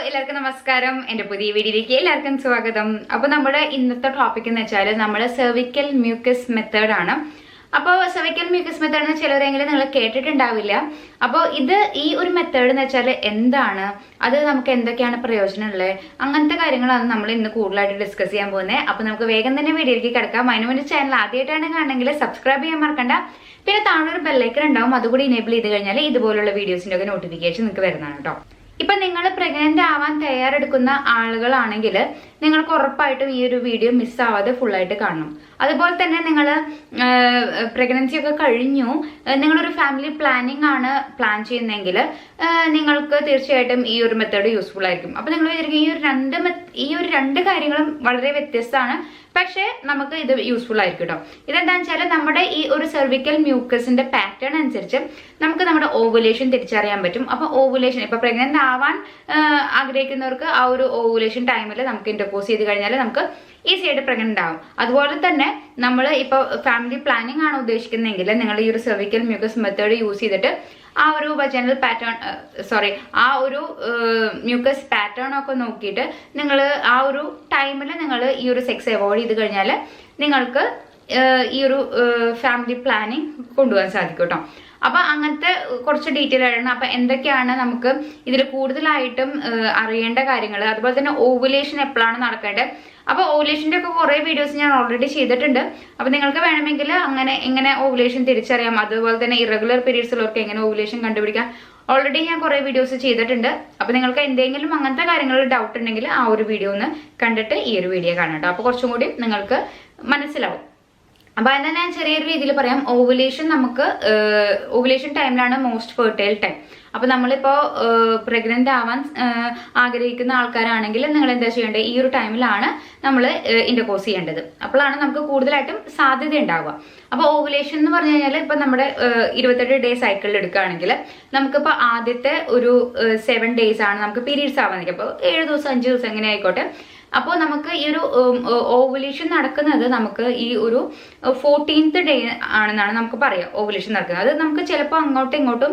എല്ലാവർക്കും നമസ്കാരം. എൻ്റെ പുതിയ വീഡിയോയിലേക്ക് എല്ലാവർക്കും സ്വാഗതം. അപ്പോൾ നമ്മുടെ ഇന്നത്തെ ടോപ്പിക് എന്ന് വെച്ചാൽ നമ്മുടെ സെർവിക്കൽ മ്യൂക്കസ് മെത്തേഡ് ആണ്. അപ്പോൾ സെർവിക്കൽ മ്യൂക്കസ് മെത്തേഡ് ചിലരെങ്കിലും നിങ്ങൾ കേട്ടിട്ടുണ്ടാവില്ല. അപ്പോൾ ഈ ഒരു മെത്തേഡ് എന്ന് വെച്ചാൽ എന്താണ്, അത് നമുക്ക് എന്തൊക്കെയാണ് പ്രയോജനമുള്ളത്, അങ്ങനത്തെ കാര്യങ്ങളാണ് നമ്മൾ ഇന്ന് കൂടുതലായിട്ട് ഡിസ്കസ് ചെയ്യാൻ പോകുന്നത്. അപ്പോൾ നമുക്ക് വേഗം തന്നെ വീഡിയോയിലേക്ക് കിടക്കാം. അതിന് വേണ്ടി ചാനൽ ആദ്യമായിട്ടാണ് കാണണമെങ്കിൽ സബ്സ്ക്രൈബ് ചെയ്യാൻ മറക്കണ്ട. പിന്നെ താഴെ ഒരു ബെല്ലൈക്കൺ ഉണ്ടാവും, അതുകൂടി എനേബിൾ ചെയ്ത് കഴിഞ്ഞാൽ ഇതുപോലുള്ള വീഡിയോസിൻ്റെ ഒക്കെ നോട്ടിഫിക്കേഷൻ നിങ്ങൾക്ക് വരുന്നതാണ് കേട്ടോ. ഇപ്പൊ നിങ്ങൾ പ്രഗ്നന്റ് ആവാൻ തയ്യാറെടുക്കുന്ന ആളുകളാണെങ്കിൽ നിങ്ങൾക്ക് ഉറപ്പായിട്ടും ഈ ഒരു വീഡിയോ മിസ്സാവാതെ ഫുള്ളായിട്ട് കാണണം. അതുപോലെ തന്നെ നിങ്ങൾ പ്രഗ്നൻസി ഒക്കെ കഴിഞ്ഞു, നിങ്ങളൊരു ഫാമിലി പ്ലാനിങ് ആണ് പ്ലാൻ ചെയ്യുന്നതെങ്കിൽ നിങ്ങൾക്ക് തീർച്ചയായിട്ടും ഈ ഒരു മെത്തേഡ് യൂസ്ഫുൾ ആയിരിക്കും. അപ്പൊ നിങ്ങൾ വിചാരിക്കും ഈ ഒരു രണ്ട് കാര്യങ്ങളും വളരെ വ്യത്യസ്തമാണ്, പക്ഷേ നമുക്ക് ഇത് യൂസ്ഫുൾ ആയിരിക്കും കേട്ടോ. ഇതെന്താണെന്ന് വെച്ചാൽ നമ്മുടെ ഈ ഒരു സെർവിക്കൽ മ്യൂക്കസിന്റെ പാറ്റേൺ അനുസരിച്ച് നമുക്ക് നമ്മുടെ ഓവുലേഷൻ തിരിച്ചറിയാൻ പറ്റും. അപ്പൊ ഓവുലേഷൻ ഇപ്പൊ പ്രഗ്നന്റ് ആവാൻ ആഗ്രഹിക്കുന്നവർക്ക് ആ ഒരു ഓവുലേഷൻ ടൈമിൽ നമുക്ക് ഇന്റർപോസ് ചെയ്ത് കഴിഞ്ഞാൽ നമുക്ക് ഈസി ആയിട്ട് പ്രഗ്നന്റ് ആവും. അതുപോലെ തന്നെ നമ്മൾ ഇപ്പൊ ഫാമിലി പ്ലാനിങ് ആണ് ഉദ്ദേശിക്കുന്നതെങ്കിൽ നിങ്ങൾ ഈ ഒരു സെർവിക്കൽ മ്യൂക്കസ് മെത്തേഡ് യൂസ് ചെയ്തിട്ട് ആ ഒരു വജനൽ പാറ്റേൺ ആ ഒരു മ്യൂക്കസ് പാറ്റേൺ ഒക്കെ നോക്കിയിട്ട് നിങ്ങൾ ആ ഒരു ടൈമിൽ നിങ്ങൾ ഈ ഒരു സെക്സ് അവോയ്ഡ് ചെയ്ത് കഴിഞ്ഞാൽ നിങ്ങൾക്ക് ഈ ഒരു ഫാമിലി പ്ലാനിങ് കൊണ്ടുപോകാൻ സാധിക്കും കേട്ടോ. അപ്പൊ അങ്ങനത്തെ കുറച്ച് ഡീറ്റെയിൽ ആയിട്ടാണ്. അപ്പൊ എന്തൊക്കെയാണ് നമുക്ക് ഇതിൽ കൂടുതലായിട്ടും അറിയേണ്ട കാര്യങ്ങൾ, അതുപോലെ തന്നെ ഓവുലേഷൻ എപ്പോഴാണ് നടക്കേണ്ടത്. അപ്പൊ ഓവുലേഷന്റെ ഒക്കെ കുറെ വീഡിയോസ് ഞാൻ ഓൾറെഡി ചെയ്തിട്ടുണ്ട്. അപ്പൊ നിങ്ങൾക്ക് വേണമെങ്കിൽ എങ്ങനെ ഓവുലേഷൻ തിരിച്ചറിയാം, അതുപോലെ തന്നെ ഇറഗുലർ പീരീഡ്സ് ഉള്ളവർക്ക് എങ്ങനെ ഓവുലേഷൻ കണ്ടുപിടിക്കാം, ഓൾറെഡി ഞാൻ കുറെ വീഡിയോസ് ചെയ്തിട്ടുണ്ട്. അപ്പൊ നിങ്ങൾക്ക് എന്തെങ്കിലും അങ്ങനത്തെ കാര്യങ്ങളിൽ ഡൗട്ട് ഉണ്ടെങ്കിൽ ആ ഒരു വീഡിയോ ഒന്ന് കണ്ടിട്ട് ഈ ഒരു വീഡിയോ കാണാം കേട്ടോ. അപ്പൊ കുറച്ചും കൂടി നിങ്ങൾക്ക് മനസ്സിലാവും. അപ്പൊ അതിനെ ഞാൻ ചെറിയൊരു രീതിയിൽ പറയാം. ഓവുലേഷൻ ടൈമിലാണ് മോസ്റ്റ് ഫെർട്ടൈൽ ടൈം. അപ്പൊ നമ്മളിപ്പോ പ്രഗ്നന്റ് ആവാൻ ആഗ്രഹിക്കുന്ന ആൾക്കാരാണെങ്കിൽ നിങ്ങൾ എന്താ ചെയ്യേണ്ടത്, ഈ ഒരു ടൈമിലാണ് നമ്മൾ ഇന്റർകോഴ്സ് ചെയ്യേണ്ടത്. അപ്പോഴാണ് നമുക്ക് കൂടുതലായിട്ടും സാധ്യത ഉണ്ടാവുക. അപ്പൊ ഓവുലേഷൻ എന്ന് പറഞ്ഞു കഴിഞ്ഞാൽ ഇപ്പൊ നമ്മുടെ 28 ഡേ സൈക്കിളിൽ എടുക്കുകയാണെങ്കിൽ നമുക്കിപ്പോ ആദ്യത്തെ ഒരു 7 ഡേയ്സ് ആണ് നമുക്ക് പീരീഡ്സ് ആവാൻ. അപ്പൊ 7 ദിവസം 5 ദിവസം എങ്ങനെ ആയിക്കോട്ടെ. അപ്പോൾ നമുക്ക് ഈ ഒരു ഓവുലേഷൻ നടക്കുന്നത് നമുക്ക് ഈ ഒരു 14th ഡേ ആണെന്നാണ് നമുക്ക് പറയാം ഓവുലേഷൻ നടക്കുന്നത്. അത് നമുക്ക് ചിലപ്പോൾ അങ്ങോട്ടും ഇങ്ങോട്ടും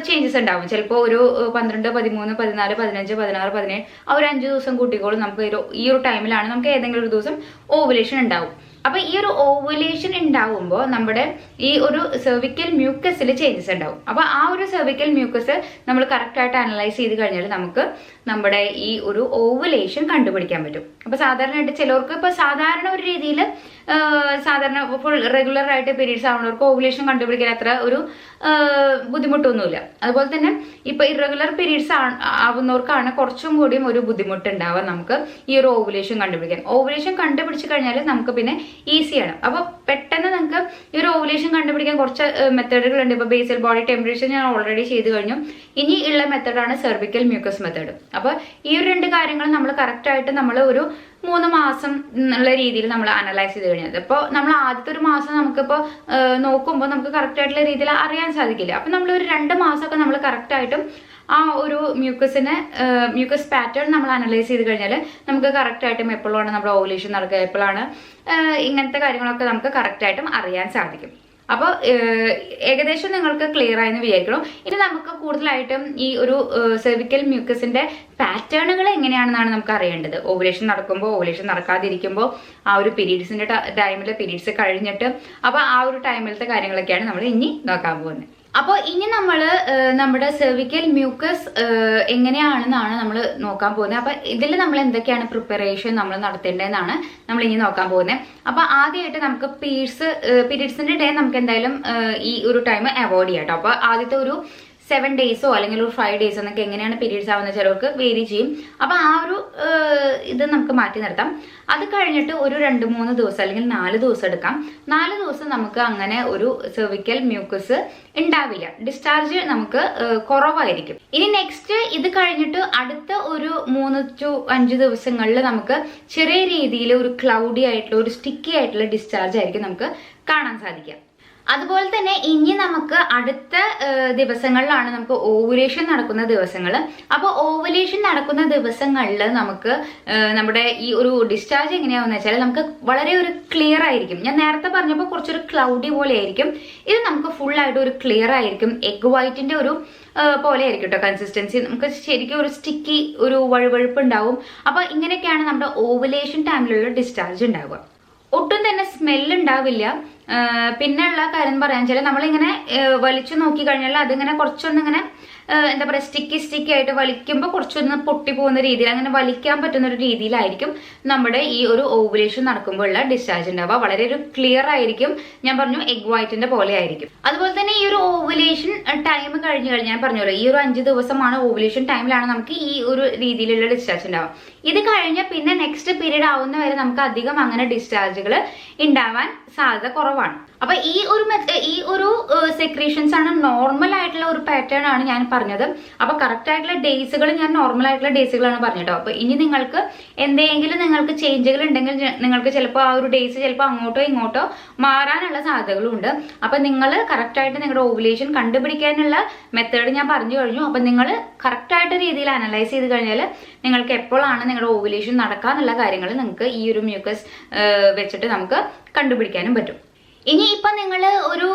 ചേഞ്ചസ് ഉണ്ടാവും. ചിലപ്പോൾ ഒരു 12, 13, 14, 15, 16, 17 ആ ഒരു 5 ദിവസം കൂട്ടിക്കോളും. നമുക്ക് ഈ ഒരു ടൈമിലാണ് നമുക്ക് ഏതെങ്കിലും ഒരു ദിവസം ഓവുലേഷൻ ഉണ്ടാവും. അപ്പൊ ഈ ഒരു ഓവുലേഷൻ ഉണ്ടാവുമ്പോൾ നമ്മുടെ ഈ ഒരു സെർവിക്കൽ മ്യൂക്കസിൽ ചേഞ്ചസ് ഉണ്ടാവും. അപ്പൊ ആ ഒരു സെർവിക്കൽ മ്യൂക്കസ് നമ്മൾ കറക്റ്റ് ആയിട്ട് അനലൈസ് ചെയ്ത് കഴിഞ്ഞാൽ നമുക്ക് നമ്മുടെ ഈ ഒരു ഓവുലേഷൻ കണ്ടുപിടിക്കാൻ പറ്റും. അപ്പൊ സാധാരണയായിട്ട് ചിലർക്ക് ഇപ്പൊ സാധാരണ ഒരു രീതിയിൽ സാധാരണ ഫുൾ റെഗുലർ ആയിട്ട് പീരീഡ്സ് ആവുന്നവർക്ക് ഓവുലേഷൻ കണ്ടുപിടിക്കാൻ അത്ര ഒരു ബുദ്ധിമുട്ടൊന്നുമില്ല. അതുപോലെ തന്നെ ഇപ്പൊ ഇറഗുലർ പീരീഡ്സ് ആവുന്നവർക്കാണ് കുറച്ചും കൂടിയും ഒരു ബുദ്ധിമുട്ടുണ്ടാവുക നമുക്ക് ഈ ഒരു ഓവുലേഷൻ കണ്ടുപിടിക്കാൻ. ഓവുലേഷൻ കണ്ടുപിടിച്ച് കഴിഞ്ഞാൽ നമുക്ക് പിന്നെ ഈസിയാണ്. അപ്പൊ പെട്ടെന്ന് നിങ്ങൾക്ക് ഈ ഒരു ഓവുലേഷൻ കണ്ടുപിടിക്കാൻ കുറച്ച് മെത്തേഡുകൾ ഉണ്ട്. ഇപ്പൊ ബേസൽ ബോഡി ടെമ്പറേച്ചർ ഞാൻ ഓൾറെഡി ചെയ്ത് കഴിഞ്ഞു. ഇനി ഉള്ള മെത്തേഡാണ് സെർവിക്കൽ മ്യൂക്കസ് മെത്തേഡ്. അപ്പൊ ഈ ഒരു രണ്ട് കാര്യങ്ങൾ നമ്മൾ കറക്റ്റ് ആയിട്ട് നമ്മൾ ഒരു 3 മാസം എന്നുള്ള രീതിയിൽ നമ്മൾ അനലൈസ് ചെയ്ത് കഴിഞ്ഞത്. ഇപ്പോൾ നമ്മൾ ആദ്യത്തെ ഒരു മാസം നമുക്കിപ്പോൾ നോക്കുമ്പോൾ നമുക്ക് കറക്റ്റ് ആയിട്ടുള്ള രീതിയിൽ അറിയാൻ സാധിക്കില്ല. അപ്പൊ നമ്മൾ ഒരു 2 മാസമൊക്കെ നമ്മൾ കറക്റ്റ് ആയിട്ടും ആ ഒരു മ്യൂക്കസ് പാറ്റേൺ നമ്മൾ അനലൈസ് ചെയ്ത് കഴിഞ്ഞാൽ നമുക്ക് കറക്റ്റ് ആയിട്ടും എപ്പോഴാണ് നമ്മുടെ ഓവുലേഷൻ നടക്കുക, എപ്പോഴാണ് ഇങ്ങനത്തെ കാര്യങ്ങളൊക്കെ നമുക്ക് കറക്റ്റ് ആയിട്ടും അറിയാൻ സാധിക്കും. അപ്പോൾ ഏകദേശം നിങ്ങൾക്ക് ക്ലിയർ ആയെന്ന് വിചാരിക്കണം. ഇനി നമുക്ക് കൂടുതലായിട്ടും ഈ ഒരു സെർവിക്കൽ മ്യൂക്കസിന്റെ പാറ്റേണുകൾ എങ്ങനെയാണെന്നാണ് നമുക്ക് അറിയേണ്ടത്. ഓവുലേഷൻ നടക്കുമ്പോൾ, ഓവുലേഷൻ നടക്കാതിരിക്കുമ്പോൾ, ആ ഒരു പീരീഡ്സിന്റെ ടൈമിൽ, പീരീഡ്സ് കഴിഞ്ഞിട്ട്, അപ്പൊ ആ ഒരു ടൈമിലത്തെ കാര്യങ്ങളൊക്കെയാണ് നമ്മൾ ഇനി നോക്കാൻ പോകുന്നത്. അപ്പോൾ ഇനി നമ്മൾ നമ്മുടെ സെർവിക്കൽ മ്യൂക്കസ് എങ്ങനെയാണെന്നാണ് നമ്മൾ നോക്കാൻ പോകുന്നത്. അപ്പൊ ഇതിൽ നമ്മൾ എന്തൊക്കെയാണ് പ്രിപ്പറേഷൻ നമ്മൾ നടത്തേണ്ടതെന്നാണ് നമ്മൾ ഇനി നോക്കാൻ പോകുന്നത്. അപ്പൊ ആദ്യമായിട്ട് നമുക്ക് പീരീഡ്സിന്റെ ഡേ നമുക്ക് എന്തായാലും ഈ ഒരു ടൈം അവോയ്ഡ് ചെയ്യാം കേട്ടോ. അപ്പൊ ആദ്യത്തെ ഒരു 7 ഡേയ്സോ അല്ലെങ്കിൽ ഒരു 5 ഡേയ്സോ എന്നൊക്കെ എങ്ങനെയാണ് പീരീഡ്സ് ആവുന്ന ചിലർക്ക് വേരി ചെയ്യും. അപ്പൊ ആ ഒരു ഇത് നമുക്ക് മാറ്റി നിർത്താം. അത് കഴിഞ്ഞിട്ട് ഒരു 2-3 ദിവസം അല്ലെങ്കിൽ 4 ദിവസം എടുക്കാം. 4 ദിവസം നമുക്ക് അങ്ങനെ ഒരു സെർവിക്കൽ മ്യൂക്കസ് ഉണ്ടാവില്ല, ഡിസ്ചാർജ് നമുക്ക് കുറവായിരിക്കും. ഇനി നെക്സ്റ്റ് ഇത് കഴിഞ്ഞിട്ട് അടുത്ത ഒരു 3 to 5 ദിവസങ്ങളിൽ നമുക്ക് ചെറിയ രീതിയിൽ ഒരു ക്ലൗഡി ആയിട്ടുള്ള, ഒരു സ്റ്റിക്കി ആയിട്ടുള്ള ഡിസ്ചാർജ് ആയിരിക്കും നമുക്ക് കാണാൻ സാധിക്കുക. അതുപോലെ തന്നെ ഇനി നമുക്ക് അടുത്ത ദിവസങ്ങളിലാണ് നമുക്ക് ഓവുലേഷൻ നടക്കുന്ന ദിവസങ്ങൾ. അപ്പോൾ ഓവുലേഷൻ നടക്കുന്ന ദിവസങ്ങളിൽ നമുക്ക് നമ്മുടെ ഈ ഒരു ഡിസ്ചാർജ് എങ്ങനെയാണെന്ന് വെച്ചാൽ നമുക്ക് വളരെ ഒരു ക്ലിയർ ആയിരിക്കും. ഞാൻ നേരത്തെ പറഞ്ഞപ്പോൾ കുറച്ചൊരു ക്ലൗഡി പോലെ ആയിരിക്കും. ഇത് നമുക്ക് ഫുൾ ആയിട്ട് ഒരു ക്ലിയർ ആയിരിക്കും. എഗ് വൈറ്റിന്റെ ഒരു പോലെ ആയിരിക്കും കേട്ടോ കൺസിസ്റ്റൻസി. നമുക്ക് ശരിക്കും ഒരു സ്റ്റിക്കി ഒരു വഴുവഴുപ്പ് ഉണ്ടാവും. അപ്പൊ ഇങ്ങനെയൊക്കെയാണ് നമ്മുടെ ഓവുലേഷൻ ടൈമിലുള്ള ഡിസ്ചാർജ് ഉണ്ടാവുക. ഒട്ടും തന്നെ സ്മെല്ല് ഉണ്ടാവില്ല. പിന്നെയുള്ള കാര്യം പറയാൻ വെച്ചാൽ നമ്മളിങ്ങനെ വലിച്ചു നോക്കി കഴിഞ്ഞാൽ അതിങ്ങനെ കുറച്ചൊന്നിങ്ങനെ എന്താ പറയുക സ്റ്റിക്കി ആയിട്ട് വലിക്കുമ്പോൾ കുറച്ചൊന്ന് പൊട്ടി പോകുന്ന രീതിയിൽ അങ്ങനെ വലിക്കാൻ പറ്റുന്ന ഒരു രീതിയിലായിരിക്കും നമ്മുടെ ഈ ഒരു ഓവുലേഷൻ നടക്കുമ്പോഴുള്ള ഡിസ്ചാർജ് ഉണ്ടാവുക. വളരെ ഒരു ക്ലിയർ ആയിരിക്കും. ഞാൻ പറഞ്ഞു എഗ് വൈറ്റിന്റെ പോലെ ആയിരിക്കും. അതുപോലെ തന്നെ ഈ ഒരു ഓവുലേഷൻ ടൈം കഴിഞ്ഞു കഴിഞ്ഞാൽ ഞാൻ പറഞ്ഞല്ലോ ഈ ഒരു 5 ദിവസമാണ് ഓവുലേഷൻ ടൈമിലാണ് നമുക്ക് ഈ ഒരു രീതിയിലുള്ള ഡിസ്ചാർജ് ഉണ്ടാവുക. ഇത് കഴിഞ്ഞ് പിന്നെ നെക്സ്റ്റ് പീരീഡ് ആവുന്ന വരെ നമുക്ക് അധികം അങ്ങനെ ഡിസ്ചാർജുകൾ ഉണ്ടാവാൻ സാധ്യത കുറവാണ്. അപ്പൊ ഈ ഒരു സെക്രീഷൻസ് ആണ് നോർമൽ ആയിട്ടുള്ള ഒരു പാറ്റേൺ ആണ് ഞാൻ പറഞ്ഞത്. അപ്പൊ കറക്റ്റ് ആയിട്ടുള്ള ഡേയ്സുകൾ ഞാൻ നോർമൽ ആയിട്ടുള്ള ഡേയ്സുകളാണ് പറഞ്ഞിട്ടോ. അപ്പൊ ഇനി നിങ്ങൾക്ക് എന്തെങ്കിലും നിങ്ങൾക്ക് ചേഞ്ചുകൾ ഉണ്ടെങ്കിൽ നിങ്ങൾക്ക് ചിലപ്പോൾ ആ ഒരു ഡേയ്സ് ചിലപ്പോൾ അങ്ങോട്ടോ ഇങ്ങോട്ടോ മാറാനുള്ള സാധ്യതകളും ഉണ്ട്. അപ്പൊ നിങ്ങൾ കറക്റ്റ് ആയിട്ട് നിങ്ങളുടെ ഓവുലേഷൻ കണ്ടുപിടിക്കാനുള്ള മെത്തേഡ് ഞാൻ പറഞ്ഞു കഴിഞ്ഞു. അപ്പൊ നിങ്ങൾ കറക്റ്റ് ആയിട്ട് രീതിയിൽ അനലൈസ് ചെയ്ത് കഴിഞ്ഞാൽ നിങ്ങൾക്ക് എപ്പോഴാണ് നിങ്ങളുടെ ഓവുലേഷൻ നടക്കാന്നുള്ള കാര്യങ്ങൾ നിങ്ങൾക്ക് ഈ ഒരു മ്യൂക്കസ് വെച്ചിട്ട് നമുക്ക് കണ്ടുപിടിക്കാനും പറ്റും. ഇനി ഇപ്പൊ നിങ്ങൾ ഒരു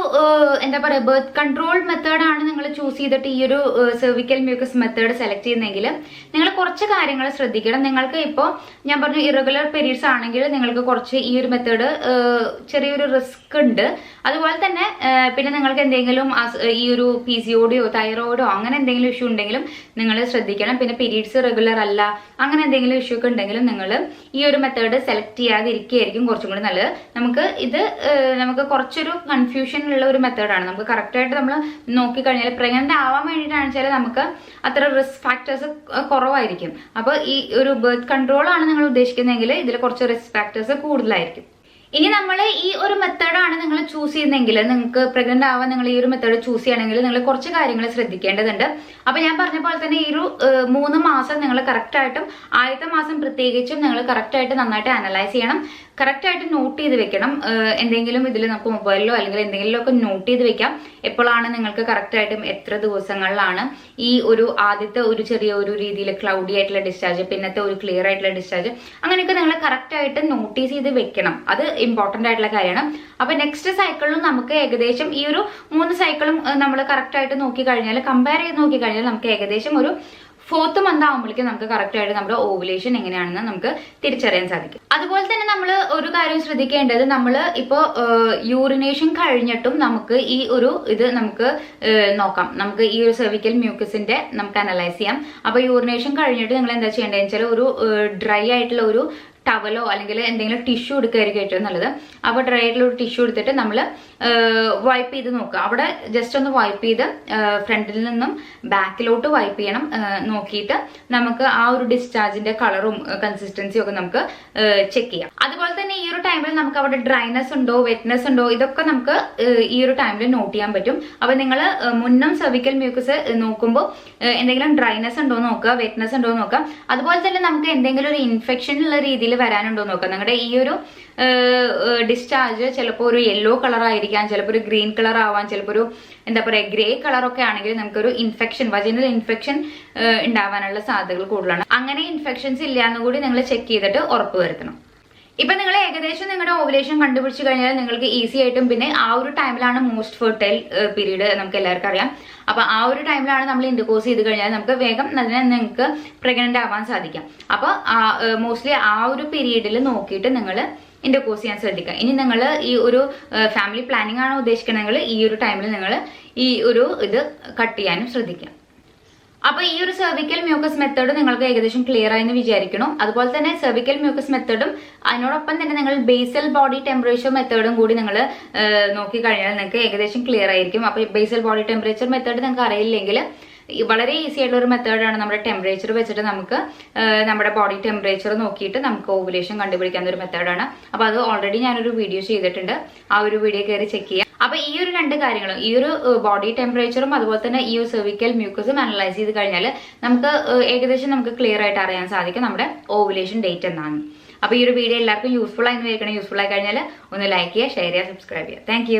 എന്താ പറയുക ബർത്ത് കൺട്രോൾ മെത്തേഡാണ് നിങ്ങൾ ചൂസ് ചെയ്തിട്ട് ഈ ഒരു സെർവിക്കൽ മ്യൂക്കസ് മെത്തേഡ് സെലക്ട് ചെയ്യുന്നെങ്കിൽ നിങ്ങൾ കുറച്ച് കാര്യങ്ങൾ ശ്രദ്ധിക്കണം. നിങ്ങൾക്ക് ഇപ്പോൾ ഞാൻ പറഞ്ഞു ഇറഗുലർ പീരീഡ്സ് ആണെങ്കിൽ നിങ്ങൾക്ക് കുറച്ച് ഈ ഒരു മെത്തേഡ് ചെറിയൊരു റിസ്ക് ഉണ്ട്. അതുപോലെ തന്നെ പിന്നെ നിങ്ങൾക്ക് എന്തെങ്കിലും ഈ ഒരു PCOD തൈറോയിഡോ അങ്ങനെ എന്തെങ്കിലും ഇഷ്യൂ ഉണ്ടെങ്കിലും നിങ്ങൾ ശ്രദ്ധിക്കണം. പിന്നെ പീരീഡ്സ് റെഗുലർ അല്ല അങ്ങനെ എന്തെങ്കിലും ഇഷ്യൂ ഒക്കെ ഉണ്ടെങ്കിലും നിങ്ങൾ ഈ ഒരു മെത്തേഡ് സെലക്ട് ചെയ്യാതിരിക്കുകയായിരിക്കും കുറച്ചും കൂടി നല്ലത്. നമുക്ക് കുറച്ചൊരു കൺഫ്യൂഷൻ ഉള്ള ഒരു മെത്തേഡാണ്. നമുക്ക് കറക്റ്റായിട്ട് നമ്മൾ നോക്കിക്കഴിഞ്ഞാൽ പ്രഗ്നന്റ് ആവാൻ വേണ്ടിയിട്ടാണ് വെച്ചാൽ നമുക്ക് അത്ര റിസ്ക് ഫാക്ടേഴ്സ് കുറവായിരിക്കും. അപ്പോൾ ഈ ഒരു ബർത്ത് കൺട്രോൾ ആണ് നിങ്ങൾ ഉദ്ദേശിക്കുന്നതെങ്കിൽ ഇതിൽ കുറച്ച് റിസ്ക് ഫാക്ടേഴ്സ് കൂടുതലായിരിക്കും. ഇനി നമ്മൾ ഈ ഒരു മെത്തേഡാണ് നിങ്ങൾ ചൂസ് ചെയ്യുന്നതെങ്കിൽ നിങ്ങൾക്ക് പ്രഗ്നന്റ് ആവാൻ നിങ്ങൾ ഈ ഒരു മെത്തേഡ് ചൂസ് ചെയ്യണമെങ്കിൽ നിങ്ങൾ കുറച്ച് കാര്യങ്ങൾ ശ്രദ്ധിക്കേണ്ടതുണ്ട്. അപ്പൊ ഞാൻ പറഞ്ഞ പോലെ തന്നെ ഈ ഒരു 3 മാസം നിങ്ങൾ കറക്റ്റായിട്ടും ആദ്യത്തെ മാസം പ്രത്യേകിച്ചും നിങ്ങൾ കറക്റ്റായിട്ട് നന്നായിട്ട് അനലൈസ് ചെയ്യണം. കറക്റ്റായിട്ട് നോട്ട് ചെയ്ത് വെക്കണം. എന്തെങ്കിലും ഇതിൽ നമുക്ക് മൊബൈലിലോ അല്ലെങ്കിൽ എന്തെങ്കിലുമൊക്കെ നോട്ട് ചെയ്ത് വെക്കാം. എപ്പോഴാണ് നിങ്ങൾക്ക് കറക്റ്റായിട്ടും എത്ര ദിവസങ്ങളിലാണ് ഈ ഒരു ആദ്യത്തെ ഒരു ചെറിയ ഒരു രീതിയിൽ ക്ലൗഡി ആയിട്ടുള്ള ഡിസ്ചാർജ് പിന്നത്തെ ഒരു ക്ലിയർ ആയിട്ടുള്ള ഡിസ്ചാർജ് അങ്ങനെയൊക്കെ നിങ്ങൾ കറക്റ്റായിട്ട് നോട്ടീസ് ചെയ്ത് വെക്കണം. അത് ഇമ്പോർട്ടൻ്റ് ആയിട്ടുള്ള കാര്യമാണ്. അപ്പൊ നെക്സ്റ്റ് സൈക്കിളിലും നമുക്ക് ഏകദേശം ഈ ഒരു 3 സൈക്കിളും നമ്മൾ കറക്റ്റായിട്ട് നോക്കി കഴിഞ്ഞാൽ കമ്പയർ ചെയ്ത് നോക്കി കഴിഞ്ഞാൽ നമുക്ക് ഏകദേശം ഒരു 4th മന്ത് ആകുമ്പോഴേക്കും നമുക്ക് കറക്റ്റ് ആയിട്ട് നമ്മുടെ ഓവുലേഷൻ എങ്ങനെയാണെന്ന് നമുക്ക് തിരിച്ചറിയാൻ സാധിക്കും. അതുപോലെ തന്നെ നമ്മൾ ഒരു കാര്യം ശ്രദ്ധിക്കേണ്ടത് നമ്മൾ ഇപ്പോൾ യൂറിനേഷൻ കഴിഞ്ഞിട്ടും നമുക്ക് ഈ ഒരു ഇത് നമുക്ക് നോക്കാം. നമുക്ക് ഈ ഒരു സെർവിക്കൽ മ്യൂക്കസിന്റെ നമുക്ക് അനലൈസ് ചെയ്യാം. അപ്പൊ യൂറിനേഷൻ കഴിഞ്ഞിട്ട് നിങ്ങൾ എന്താ ചെയ്യേണ്ടതെന്ന് വെച്ചാൽ ഒരു ഡ്രൈ ആയിട്ടുള്ള ഒരു ടവലോ അല്ലെങ്കിൽ എന്തെങ്കിലും ടിഷ്യൂ എടുക്കുകയായിരിക്കും ഏറ്റവും നല്ലത്. അപ്പോൾ ഡ്രൈ ആയിട്ടുള്ള ഒരു ടിഷ്യൂ എടുത്തിട്ട് നമ്മൾ വൈപ്പ് ചെയ്ത് നോക്കുക. അവിടെ ജസ്റ്റ് ഒന്ന് വൈപ്പ് ചെയ്ത് ഫ്രണ്ടിൽ നിന്നും ബാക്കിലോട്ട് വൈപ്പ് ചെയ്യണം. നോക്കിയിട്ട് നമുക്ക് ആ ഒരു ഡിസ്ചാർജിന്റെ കളറും കൺസിസ്റ്റൻസിയും ഒക്കെ നമുക്ക് ചെക്ക് ചെയ്യാം. അതുപോലെ തന്നെ ഈ ഒരു ടൈമിൽ നമുക്ക് അവിടെ ഡ്രൈനെസ് ഉണ്ടോ വെറ്റ്നെസ് ഉണ്ടോ ഇതൊക്കെ നമുക്ക് ഈ ഒരു ടൈമിൽ നോട്ട് ചെയ്യാൻ പറ്റും. അപ്പൊ നിങ്ങൾ മുന്നും സെർവിക്കൽ മ്യൂക്കസ് നോക്കുമ്പോൾ എന്തെങ്കിലും ഡ്രൈനെസ് ഉണ്ടോ നോക്കുക, വെറ്റ്നെസ് ഉണ്ടോ നോക്കുക. അതുപോലെ തന്നെ നമുക്ക് എന്തെങ്കിലും ഒരു ഇൻഫെക്ഷൻ ഉള്ള രീതിയിൽ വരാനുണ്ടോ നോക്കാം. നിങ്ങളുടെ ഈ ഒരു ഡിസ്ചാർജ് ചിലപ്പോൾ ഒരു യെല്ലോ കളർ ആയിരിക്കാം, ചിലപ്പോൾ ഒരു ഗ്രീൻ കളർ ആവാം, ചിലപ്പോൾ ഒരു എന്താ പറയുക ഗ്രേ കളറൊക്കെ ആണെങ്കിൽ നമുക്കൊരു ഇൻഫെക്ഷൻ വജൈനൽ ഇൻഫെക്ഷൻ ഉണ്ടാവാനുള്ള സാധ്യതകൾ കൂടുതലാണ്. അങ്ങനെ ഇൻഫെക്ഷൻസ് ഇല്ല എന്ന് കൂടി നിങ്ങൾ ചെക്ക് ചെയ്തിട്ട് ഉറപ്പ് വരുത്തണം. ഇപ്പൊ നിങ്ങൾ ഏകദേശം നിങ്ങളുടെ ഓവുലേഷൻ കണ്ടുപിടിച്ചു കഴിഞ്ഞാൽ നിങ്ങൾക്ക് ഈസി ആയിട്ടും പിന്നെ ആ ഒരു ടൈമിലാണ് മോസ്റ്റ് ഫെർട്ടൈൽ പീരീഡ് നമുക്ക് എല്ലാവർക്കും അറിയാം. അപ്പൊ ആ ഒരു ടൈമിലാണ് നമ്മൾ ഇന്റർകോഴ്സ് ചെയ്ത് കഴിഞ്ഞാൽ നമുക്ക് വേഗം അതിനെ നിങ്ങൾക്ക് പ്രഗ്നന്റ് ആവാൻ സാധിക്കാം. അപ്പൊ മോസ്റ്റ്ലി ആ ഒരു പീരീഡിൽ നോക്കിയിട്ട് നിങ്ങൾ ഇന്റർകോഴ്സ് ചെയ്യാൻ ശ്രദ്ധിക്കുക. ഇനി നിങ്ങൾ ഈ ഒരു ഫാമിലി പ്ലാനിങ് ആണ് ഉദ്ദേശിക്കണമെങ്കിൽ ഈ ഒരു ടൈമിൽ നിങ്ങൾ ഈ ഒരു ഇത് കട്ട് ചെയ്യാനും ശ്രദ്ധിക്കാം. അപ്പൊ ഈ ഒരു സെർവിക്കൽ മ്യൂക്കസ് മെത്തേഡ് നിങ്ങൾക്ക് ഏകദേശം ക്ലിയർ ആയെന്ന് വിചാരിക്കണം. അതുപോലെ തന്നെ സെർവിക്കൽ മ്യൂക്കസ് മെത്തേഡും അതിനോടൊപ്പം തന്നെ നിങ്ങൾ ബേസൽ ബോഡി ടെമ്പറേച്ചർ മെത്തേഡും കൂടി നിങ്ങൾ നോക്കി കഴിഞ്ഞാൽ നിങ്ങൾക്ക് ഏകദേശം ക്ലിയർ ആയിരിക്കും. അപ്പൊ ബേസൽ ബോഡി ടെമ്പറേച്ചർ മെത്തേഡ് നിങ്ങൾക്ക് അറിയില്ലെങ്കിൽ വളരെ ഈസി ആയിട്ടുള്ള ഒരു മെത്തേഡാണ്. നമ്മുടെ ടെമ്പറേച്ചർ വെച്ചിട്ട് നമുക്ക് നമ്മുടെ ബോഡി ടെമ്പറേച്ചർ നോക്കിയിട്ട് നമുക്ക് ഓവുലേഷൻ കണ്ടുപിടിക്കാവുന്ന ഒരു മെത്തേഡാണ്. അപ്പൊ അത് ഓൾറെഡി ഞാനൊരു വീഡിയോ ചെയ്തിട്ടുണ്ട്. ആ ഒരു വീഡിയോ കയറി ചെക്ക് ചെയ്യാം. അപ്പൊ ഈ ഒരു 2 കാര്യങ്ങളും ഈ ഒരു ബോഡി ടെമ്പറേച്ചറും അതുപോലെ തന്നെ ഈ ഒരു സെർവിക്കൽ മ്യൂക്കസും അനലൈസ് ചെയ്ത് കഴിഞ്ഞാൽ നമുക്ക് ഏകദേശം നമുക്ക് ക്ലിയർ ആയിട്ട് അറിയാൻ സാധിക്കും നമ്മുടെ ഓവുലേഷൻ ഡേറ്റ് എന്നാണ്. അപ്പൊ ഈ ഒരു വീഡിയോ എല്ലാവർക്കും യൂസ്ഫുൾ ആയി വിചാരിക്കണം. യൂസ്ഫുൾ ആയി കഴിഞ്ഞാൽ ഒന്ന് ലൈക്ക് ചെയ്യുക, ഷെയർ ചെയ്യുക, സബ്സ്ക്രൈബ് ചെയ്യുക. താങ്ക്